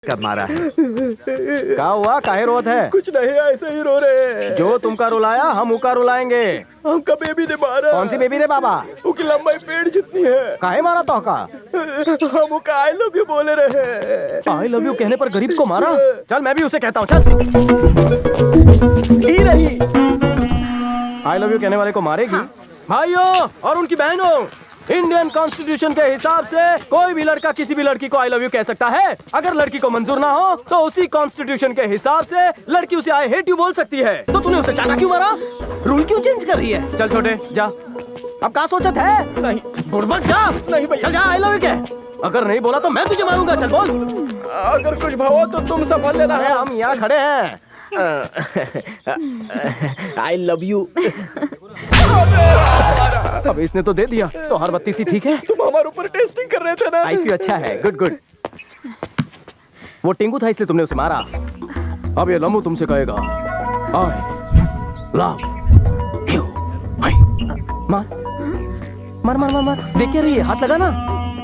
कब मारा है? क्या हुआ? काहे रोत है? कुछ नहीं, ऐसे ही रो रहे हैं। जो तुमका रुलाया हम उका रुलाएंगे। हमका बेबी ने मारा। कौन सी बेबी रे बाबा? उसकी लंबाई पेड़ जितनी है। काहे मारा तो का? हम उसका आई लव यू बोले रहे। आई लव यू कहने पर गरीब को मारा? चल मैं भी उसे कहता हूँ, चल। ही रही। आई लव यू कहने वाले को मारेगी? भाइयों और उनकी बहनों, इंडियन कॉन्स्टिट्यूशन के हिसाब से कोई भी लड़का किसी भी लड़की को आई लव यू कह सकता है। अगर लड़की को मंजूर ना हो तो उसी कॉन्स्टिट्यूशन के हिसाब से लड़की उसे आई हेट यू बोल सकती है। तो तूने उसे चाटा क्यों मारा? रूल क्यों चेंज कर रही है? चल छोटे जा। अब क्या सोचत है? नहीं बुड़बक जा। नहीं भैया, चल जा, आई लव यू कह। अगर नहीं बोला तो मैं तुझे मारूंगा। चल बोल। अगर कुछ भाव तो तुम संभाल लेना अरे है। हम यहाँ खड़े हैं। आई लव यू। अब इसने तो दे दिया तो हर बत्ती सी ठीक है। तुम हमारे ऊपर टेस्टिंग कर रहे थे ना। आईक्यू अच्छा है, गुड गुड। वो टिंगू था इसलिए तुमने उसे मारा। अब ये लम्बू तुमसे कहेगा आई लव यू। मार मार मार मार मार। देख क्या रही है? हाथ लगा ना,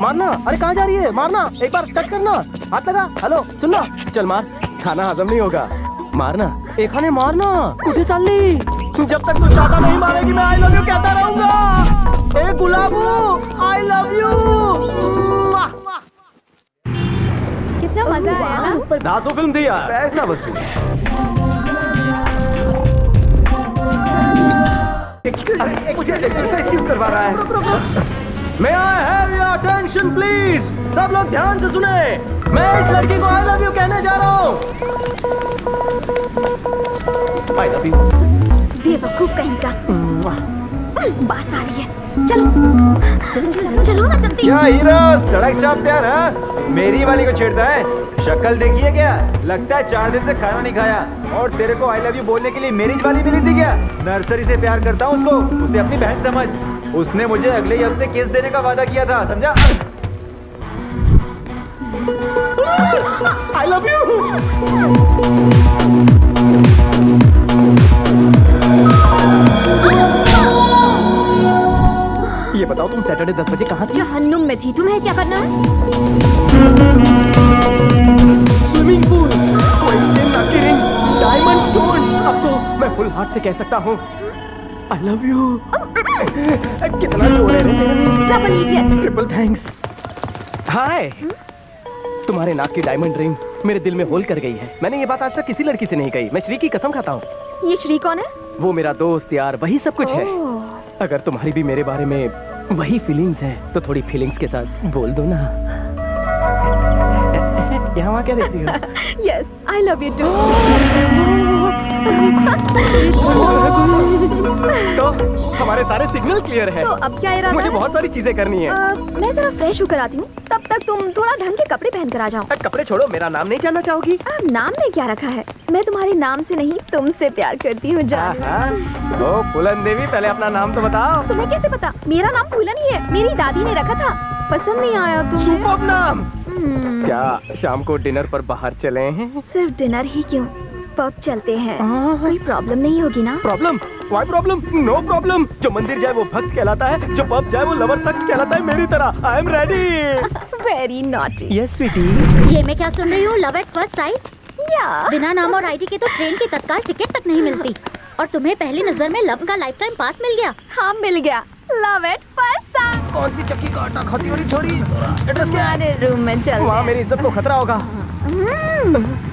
मारना। अरे कहाँ जा रही है? मारना, एक बार टच करना, हाथ लगा। हेलो सुनना, चल मार, खाना हजम नहीं होगा। मारना एक खाने, मारना। कुठे चालली? जब तक तू चाटा नहीं मारेगी मैं आई लव यू कहता रहूंगा। ए गुलाबू, आई लव यू। कितना मजा आया ना? दासो फिल्म थी यार। पैसा वसूल। मुझे एक्सरसाइज क्यों करवा रहा है? May I have your attention please? सब लोग ध्यान से सुने। मैं इस लड़की को आई लव यू कहने जा रहा हूँ। आई लव यू। बेवकूफ कहीं का। बास आ रही है। चलो चलो चलो चलो ना जल्दी। क्या हीरो सड़क चाप प्यार है? मेरी वाली को छेड़ता है? शक्ल देखी है क्या? लगता है 4 दिन से खाना नहीं खाया। और तेरे को आई लव यू बोलने के लिए मेरी वाली मिली थी क्या? नर्सरी से प्यार करता हूँ उसको, उसे अपनी बहन समझ। उसने मुझे अगले ही हफ्ते केस देने का वादा किया था, समझा? आई लव यू। ये बताओ तुम सैटरडे 10 बजे कहाँ थी? जहन्नुम में थी। तुम्हें क्या करना है? Swimming pool, ring, diamond stone. अब तो मैं फुल हार्ट से कह सकता हूँ आई लव यू। कितना जोर है रे तेरे में। Double idiot. Triple thanks. Hi. तुम्हारे नाक की डायमंड रिंग मेरे दिल में होल कर गई है। मैंने ये बात आज तक किसी लड़की से नहीं कही। मैं श्री की कसम खाता हूँ। ये श्री कौन है? वो मेरा दोस्त यार, वही सब कुछ है। ओह। अगर तुम्हारी भी मेरे बारे में वही फीलिंग्स है तो थोड़ी फीलिंग्स के साथ बोल दो ना। यहाँ वहाँ क्या देख रही हो? Yes, I love you too. तो हमारे सारे सिग्नल क्लियर है। तो अब क्या इरादा मुझे है? बहुत सारी चीजें करनी है। मैं जरा फ्रेश होकर आती हूँ। तब तक तुम थोड़ा ढंग के कपड़े पहन कर आ जाओ। कपड़े छोड़ो, मेरा नाम नहीं जानना चाहोगी? नाम में क्या रखा है? मैं तुम्हारे नाम से नहीं तुमसे प्यार करती हूँ जानू। ओ फूलन देवी, पहले अपना नाम तो बताओ। तुम्हें कैसे पता? मेरा नाम फूलन ही है। मेरी दादी ने रखा था। पसंद नहीं आया तुम्हें? सुपर्ब नाम। क्या शाम को डिनर पर बाहर चले हैं? सिर्फ डिनर ही क्यों, पब चलते हैं। कोई प्रॉब्लम नहीं होगी ना? Problem? Why problem? No problem. जो मंदिर जाए वो भक्त कहलाता है, जो पब जाए वो लवर सख्त कहलाता है। मेरी तरह I am ready. Very naughty. Yes sweetie. ये मैं क्या सुन रही हूँ? Love at first sight? या बिना नाम और आईडी के तो ट्रेन की तत्काल टिकट तक नहीं मिलती, और तुम्हें पहली नजर में लव का लाइफ टाइम पास मिल गया। हाँ मिल गया। Love at first site. कौन सी चक्की का आटा खाती हो रही छोरी? एड्रेस क्या है? हमारे रूम में चल। वहाँ मेरी इज्जत को खतरा होगा।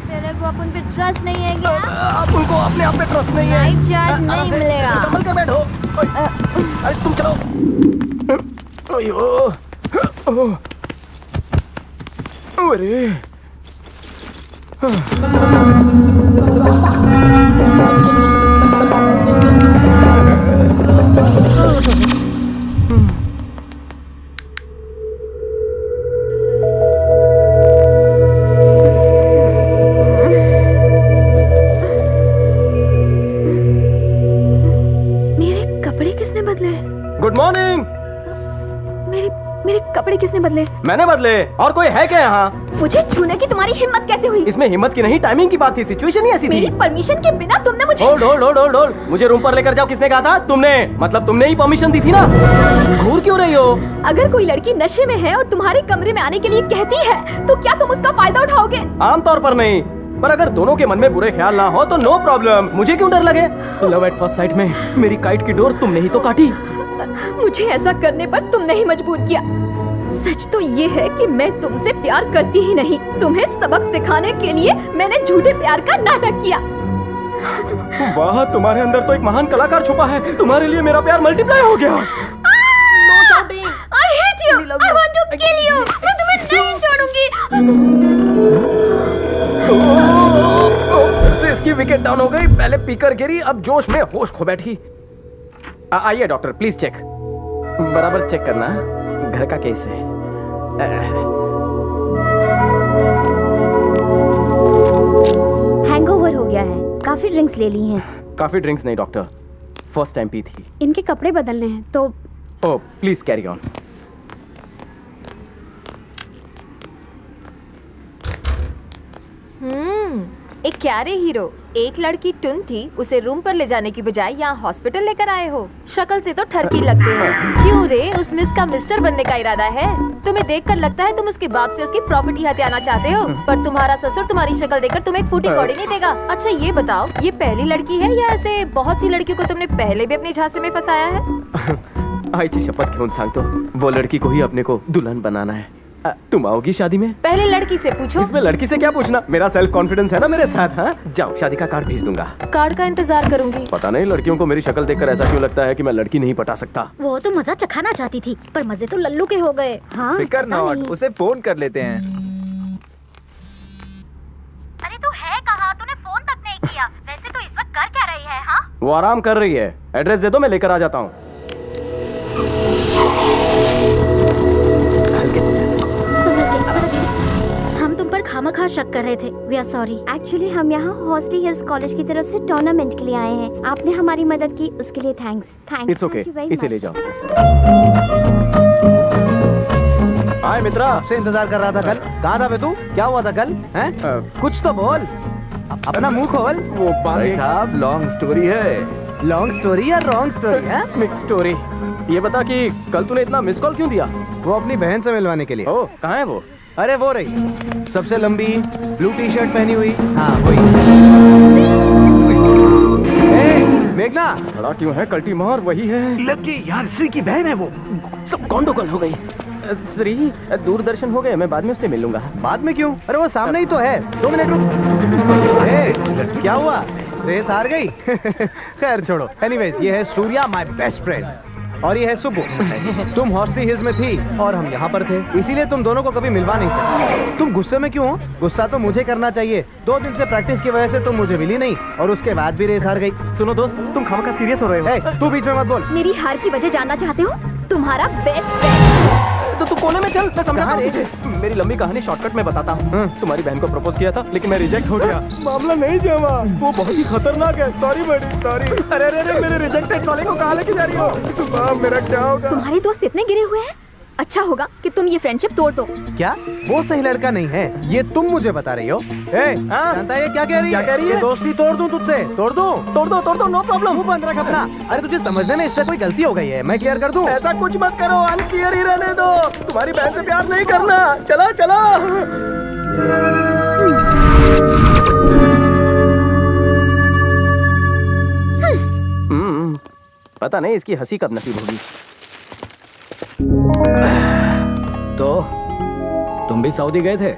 तेरे को अपन पे ट्रस्ट नहीं है क्या? आप उनको अपने आप पे ट्रस्ट नहीं है। नाइट चार्ज नहीं मिलेगा। संभल कर बैठो। अरे तुम चलो। ओयो। अरे मेरे कपड़े किसने बदले? Good morning. मेरे मेरे कपड़े किसने बदले? मैंने बदले, और कोई है क्या यहाँ? मुझे छूने की तुम्हारी हिम्मत कैसे हुई? इसमें हिम्मत की नहीं, टाइमिंग की बात थी, सिचुएशन ही ऐसी थी। मेरी परमिशन के बिना तुमने मुझे hold hold hold hold hold, मुझे रूम पर लेकर जाओ किसने कहा था? तुमने, मतलब तुमने ही परमिशन दी थी ना। घूर क्यों रही हो? अगर कोई लड़की नशे में है और तुम्हारे कमरे में आने के लिए कहती है तो क्या तुम उसका फायदा उठाओगे? आमतौर पर नहीं, पर अगर दोनों के मन में बुरे ख्याल ना हो तो नो प्रॉब्लम। मुझे क्यों डर लगे? लव एट फर्स्ट साइट में मेरी काइट की डोर तुमने ही तो काटी। मुझे ऐसा करने पर तुमने ही मजबूर किया। सच तो ये है कि मैं तुमसे प्यार करती ही नहीं। तुम्हें सबक सिखाने के लिए मैंने झूठे प्यार का नाटक किया। वाह, तुम्हारे अंदर तो एक महान कलाकार छुपा है। तुम्हारे लिए मेरा प्यार मल्टीप्लाई हो गया। I hate you. I want to kill you. मैं तुम्हें नहीं छोड़ूंगी। फिर से इसकी विकेट डाउन हो गई। पहले पीकर गिरी, अब जोश में होश खो बैठी। आइए डॉक्टर, प्लीज चेक, बराबर चेक करना, घर का केस है। हैंगओवर हो गया है, काफी ड्रिंक्स ले ली हैं। काफी ड्रिंक्स नहीं डॉक्टर, फर्स्ट टाइम पी थी। इनके कपड़े बदलने हैं तो ओह प्लीज कैरी ऑन। एक क्यारे हीरो, एक लड़की टुन थी, उसे रूम पर ले जाने की बजाय यहाँ हॉस्पिटल लेकर आए हो। शक्ल से तो ठरकी लगते हो। क्यों रे, उस मिस का मिस्टर बनने का इरादा है? तुम्हें देखकर लगता है तुम उसके बाप से उसकी प्रॉपर्टी हथियाना चाहते हो, पर तुम्हारा ससुर तुम्हारी शक्ल देखकर तुम्हें एक फूटी कौड़ी नहीं देगा। अच्छा ये बताओ, ये पहली लड़की है या ऐसे बहुत सी लड़कियों को तुमने पहले भी अपने झांसे में फंसाया है? आईची शपथ घेऊन सांगतो, वो लड़की को ही अपने को दुल्हन बनाना है। तुम आओगी शादी में? पहले लड़की से पूछो। इसमें लड़की से क्या पूछना, मेरा सेल्फ कॉन्फिडेंस है ना मेरे साथ। हाँ जाओ, शादी का कार्ड भेज दूंगा। कार्ड का इंतजार करूंगी। पता नहीं लड़कियों को मेरी शक्ल देखकर ऐसा क्यों लगता है कि मैं लड़की नहीं पटा सकता। वो तो मजा चखाना चाहती थी, पर मजे तो लल्लू के हो गए। हाँ फिकर नॉट, उसे फोन कर लेते हैं। अरे तू है कहाँ? तूने फोन तक नहीं किया। वैसे तो इस वक्त कर क्या रही है? हाँ वो आराम कर रही है, एड्रेस दे दो, मैं लेकर आ जाता हूँ। हल्के से हम तुम पर खामखा शक कर रहे थे। We are sorry. एक्चुअली हम यहाँ हॉस्ली हिल्स कॉलेज की तरफ से टूर्नामेंट के लिए आए हैं। आपने हमारी मदद की, उसके लिए थैंक्स। इट्स ओके, इसे ले जाओ। हाय मित्रा, से इंतजार कर रहा था कल। कहाँ था बे तू? क्या हुआ था कल? हैं? कुछ तो बोल, अपना मुंह खोल। वो भाई साहब लॉन्ग स्टोरी है। लॉन्ग स्टोरी या रॉन्ग स्टोरी है? Mix story. ये बता कि कल तूने इतना मिस कॉल क्यों दिया? वो अपनी बहन से मिलवाने के लिए। ओ कहाँ है वो? अरे वो रही, सबसे लंबी ब्लू टी शर्ट पहनी हुई। हाँ वही। मेघना, बड़ा क्यों है कल्टी मार? वही है। लगे यार, श्री की बहन है वो। सब गंडोगोल हो गई। श्री, दूरदर्शन हो गए, मैं बाद में उससे मिलूंगा। बाद में क्यों? अरे वो सामने ही तो है। 2 मिनट रुक। क्या हुआ, रेस हार गई? खैर छोड़ो। एनीवेज, ये है सूर्या, माय बेस्ट फ्रेंड, और ये है सुबु। तुम हॉस्ली हिल्स में थी और हम यहाँ पर थे, इसीलिए तुम दोनों को कभी मिलवा नहीं सकते। तुम गुस्से में क्यों हो? गुस्सा तो मुझे करना चाहिए। 2 दिन से प्रैक्टिस की वजह से तुम मुझे मिली नहीं और उसके बाद भी रेस हार गई। सुनो दोस्त, तुम खामखा सीरियस हो रहे हो। ए, तू बीच में मत बोल। मेरी हार की वजह जानना चाहते हो? तुम्हारा बेस्ट फ्रेंड। तो तू कोने में चल, मैं समझाता कहाँ हूँ रे? तुझे। मेरी लंबी कहानी शॉर्टकट में बताता हूँ। तुम्हारी बहन को प्रपोज किया था, लेकिन मैं रिजेक्ट हो गया। मामला नहीं जमा, वो बहुत ही खतरनाक है। सॉरी बड़ी, सॉरी। अरे अरे अरे, मेरे रिजेक्टेड साले को कहाँ लेके जा रही हो? सुबह मेरा क्या होगा? तुम्हारे दोस्त इतने गिरे हुए हैं, अच्छा होगा कि तुम ये फ्रेंडशिप तोड़ दो। क्या वो सही लड़का नहीं है? ये तुम मुझे बता रही हो? जानता है ये क्या कह रही है? क्या कह रही है? ये दोस्ती तोड़ दूं तुझसे? तोड़ दूं? तोड़ दो, नो प्रॉब्लम। मुंह बंद रख अपना। अरे तुझे समझने में इससे कोई गलती हो गई है, मैं क्लियर कर दूं? ऐसा कुछ मत करो, अनक्लियर ही रहने दो। तुम्हारी बहन से प्यार नहीं करना। चलो चलो। पता नहीं इसकी हंसी कब नसीब होगी। तो तुम भी सऊदी गए थे?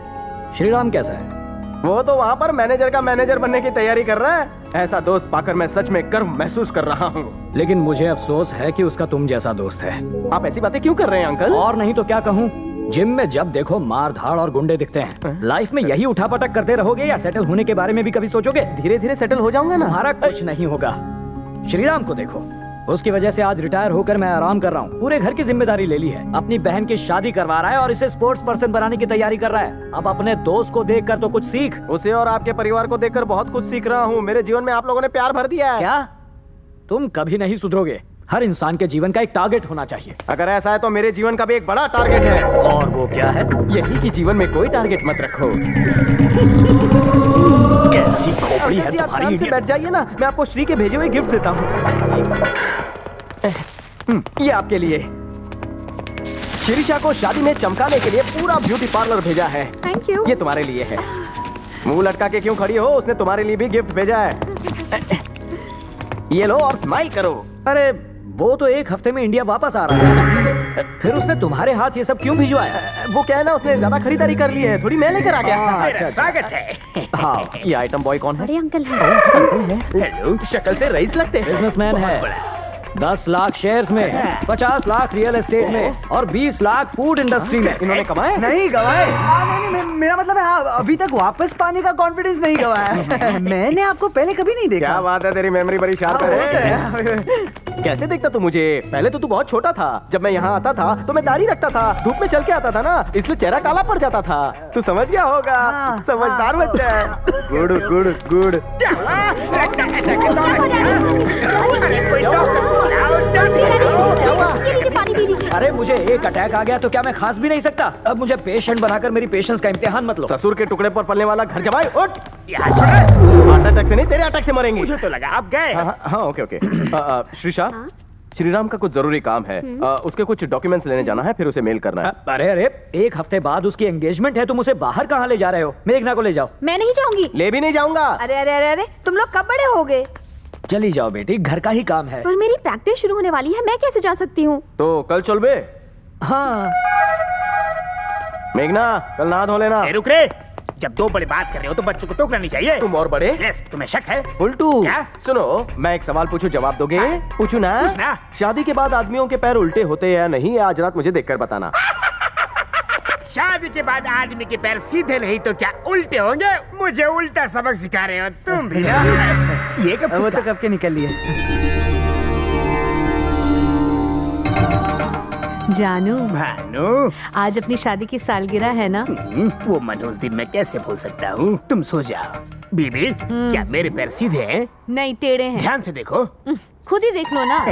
श्रीराम कैसा है? वो तो वहाँ पर मैनेजर का मैनेजर बनने की तैयारी कर रहा है। ऐसा दोस्त पाकर मैं सच में गर्व महसूस कर रहा हूँ। लेकिन मुझे अफसोस है कि उसका तुम जैसा दोस्त है। आप ऐसी बातें क्यों कर रहे हैं अंकल? और नहीं तो क्या कहूँ, जिम में जब देखो मार धाड़ और गुंडे दिखते हैं। लाइफ में यही उठापटक करते रहोगे या सेटल होने के बारे में भी कभी सोचोगे? धीरे धीरे सेटल हो जाऊंगा ना। तुम्हारा कुछ नहीं होगा। श्रीराम को देखो, उसकी वजह से आज रिटायर होकर मैं आराम कर रहा हूँ। पूरे घर की जिम्मेदारी ले ली है, अपनी बहन की शादी करवा रहा है और इसे स्पोर्ट्स पर्सन बनाने की तैयारी कर रहा है। अब अपने दोस्त को देखकर तो कुछ सीख। उसे और आपके परिवार को देखकर बहुत कुछ सीख रहा हूँ। मेरे जीवन में आप लोगों ने प्यार भर दिया है। क्या तुम कभी नहीं सुधरोगे? हर इंसान के जीवन का एक टारगेट होना चाहिए। अगर ऐसा है तो मेरे जीवन का भी एक बड़ा टारगेट है, और वो क्या है? यही कि जीवन में कोई टारगेट मत रखो। कैसी खोपड़ी है जी, आप तुम्हारी शांत से इडियट। बैठ जाइए ना, मैं आपको श्री के भेजे हुए गिफ्ट देता हूँ। ये आपके लिए। शिरीषा को शादी में चमकाने के लिए पूरा ब्यूटी पार्लर भेजा है। Thank you. ये तुम्हारे लिए है। मुंह लटका के क्यों खड़ी हो? उसने तुम्हारे लिए भी गिफ्ट भेजा है। ये लो और स्माइल करो। अरे वो तो एक हफ्ते में इंडिया वापस आ रहा है, फिर उसने तुम्हारे हाथ ये सब क्यों भिजवाया? वो क्या है ना, उसने ज्यादा खरीदारी कर ली है, थोड़ी मैं लेकर आ गया। अच्छा, स्वागत है। हाँ, ये आइटम बॉय कौन है? बड़े अंकल हैं। हेलो, शक्ल से रईस लगते हैं। बिजनेसमैन है, 10 लाख शेयर्स में, 50 लाख रियल एस्टेट में और 20 लाख फूड इंडस्ट्री में। इन्होंने कमाए? नहीं गवाए। नहीं, मेरा मतलब है अभी तक वापस पाने का कॉन्फिडेंस नहीं गवाया। मैंने आपको पहले कभी नहीं देखा। क्या बात है, तेरी मेमोरी बड़ी शार्प है। कैसे देखता तू मुझे? पहले तो तू बहुत छोटा था। जब मैं यहाँ आता था तो मैं दाढ़ी रखता था, धूप में चल के आता था ना, इसलिए चेहरा काला पड़ जाता था। तू समझ गया होगा। समझदार बच्चा है। Good good good. ये लीजिए पानी पी लीजिए। अरे मुझे एक अटैक आ गया तो क्या मैं खास भी नहीं सकता? अब मुझे पेशेंट बनाकर मेरी पेशेंस का इम्तिहान मत लो। ससुर के टुकड़े पर पलने वाला घर जमाए, उठ। हार्ट अटैक से नहीं, तेरे अटैक से मरेंगे। मुझे तो लगा आप गए। हाँ, ओके ओके। श्रीषा, श्रीराम का कुछ जरूरी काम है। उसके कुछ डॉक्यूमेंट्स लेने जाना है, फिर उसे मेल करना है। अरे अरे, एक हफ्ते बाद उसकी एंगेजमेंट है, तुम उसे बाहर कहाँ ले जा रहे हो? मेघना को ले जाओ। मैं नहीं जाऊंगी। ले भी नहीं जाऊंगा। अरे अरे अरे अरे, तुम लोग कब बड़े हो गए? चली जाओ बेटी, घर का ही काम है। पर मेरी प्रैक्टिस शुरू होने वाली है, मैं कैसे जा सकती हूँ? तो कल चल बे। हाँ, मेघना, कल नहा धो लेना। ए, रुक रे। जब दो बड़े बात कर रहे हो तो बच्चों को टोकना नहीं चाहिए। तुम और बड़े। यस, तुम्हें शक है? उल्टू। क्या? सुनो, मैं एक सवाल पूछूं, जवाब दोगे? पूछू ना? पूछना। शादी के बाद आदमियों के पैर उल्टे होते हैं या नहीं? आज रात मुझे देखकर बताना। शादी के बाद आदमी के पैर सीधे नहीं तो क्या उल्टे होंगे? मुझे उल्टा सबक सिखा रहे हो तुम भी ना। ये कब वो किसका? तो कब के निकल लिए। जानू, भानु, आज अपनी शादी की सालगिरह है ना? वो मनोज दिन मैं कैसे भूल सकता हूँ? तुम सो जाओ। बीबी, क्या मेरे पैर सीधे हैं? नहीं, टेढ़े हैं। ध्यान से देखो। खुद ही देख लो ना।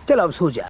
चलो अब सो जाओ।